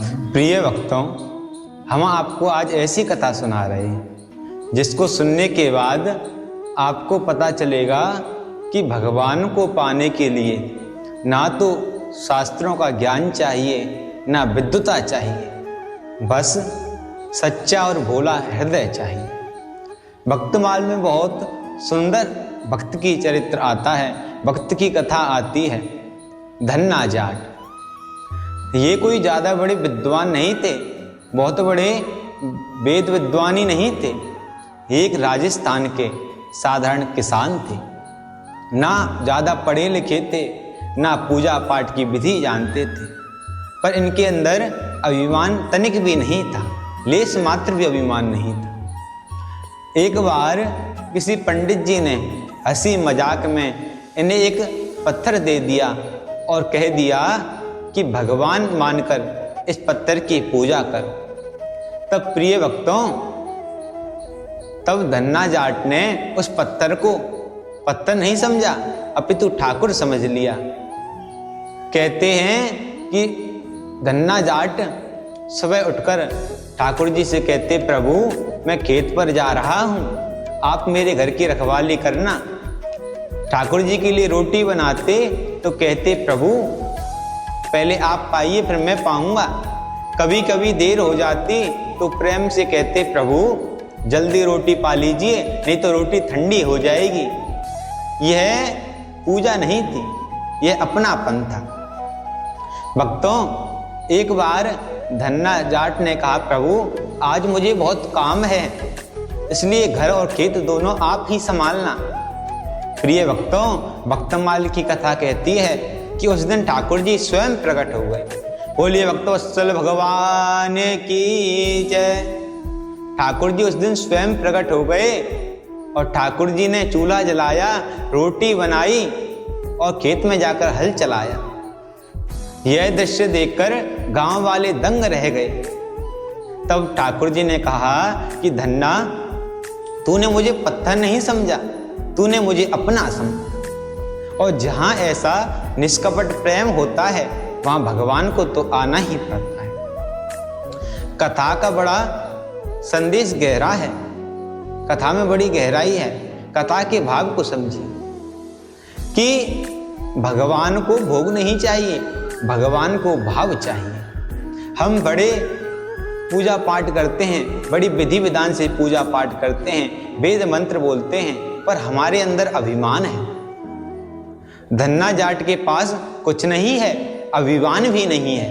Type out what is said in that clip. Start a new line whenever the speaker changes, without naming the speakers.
प्रिय भक्तों, हम आपको आज ऐसी कथा सुना रहे हैं जिसको सुनने के बाद आपको पता चलेगा कि भगवान को पाने के लिए ना तो शास्त्रों का ज्ञान चाहिए ना विद्वता चाहिए, बस सच्चा और भोला हृदय चाहिए। भक्तमाल में बहुत सुंदर भक्त की चरित्र आता है, भक्त की कथा आती है। धन्ना जाट, ये कोई ज़्यादा बड़े विद्वान नहीं थे, बहुत बड़े वेद विद्वान ही नहीं थे। एक राजस्थान के साधारण किसान थे, ना ज़्यादा पढ़े लिखे थे, ना पूजा पाठ की विधि जानते थे, पर इनके अंदर अभिमान तनिक भी नहीं था, लेश मात्र भी अभिमान नहीं था। एक बार किसी पंडित जी ने हंसी मजाक में इन्हें एक पत्थर दे दिया और कह दिया कि भगवान मानकर इस पत्थर की पूजा कर। तब प्रिय भक्तों, तब धन्ना जाट ने उस पत्थर को पत्थर नहीं समझा, अपितु ठाकुर समझ लिया। कहते हैं कि धन्ना जाट सुबह उठकर ठाकुर जी से कहते, प्रभु मैं खेत पर जा रहा हूँ, आप मेरे घर की रखवाली करना। ठाकुर जी के लिए रोटी बनाते तो कहते, प्रभु पहले आप पाइए फिर मैं पाऊंगा। कभी कभी देर हो जाती तो प्रेम से कहते, प्रभु जल्दी रोटी पा लीजिए, नहीं तो रोटी ठंडी हो जाएगी। यह पूजा नहीं थी, यह अपनापन था। भक्तों, एक बार धन्ना जाट ने कहा, प्रभु आज मुझे बहुत काम है, इसलिए घर और खेत दोनों आप ही संभालना। प्रिय भक्तों, भक्तमाल की कथा कहती है कि उस दिन ठाकुर जी स्वयं प्रकट हो गए। बोलिए भक्तवत्सल भगवान की जय। ठाकुर जी उस दिन स्वयं प्रकट हो गए और ठाकुर जी ने चूल्हा जलाया, रोटी बनाई और खेत में जाकर हल चलाया। यह दृश्य देखकर गांव वाले दंग रह गए। तब ठाकुर जी ने कहा कि धन्ना, तूने मुझे पत्थर नहीं समझा, तूने मुझे अपना समझा। और जहां ऐसा निष्कपट प्रेम होता है वहां भगवान को तो आना ही पड़ता है। कथा का बड़ा संदेश गहरा है, कथा में बड़ी गहराई है। कथा के भाव को समझिए कि भगवान को भोग नहीं चाहिए, भगवान को भाव चाहिए। हम बड़े पूजा पाठ करते हैं, बड़ी विधि विधान से पूजा पाठ करते हैं, वेद मंत्र बोलते हैं, पर हमारे अंदर अभिमान है। धन्ना जाट के पास कुछ नहीं है, अभिमान भी नहीं है,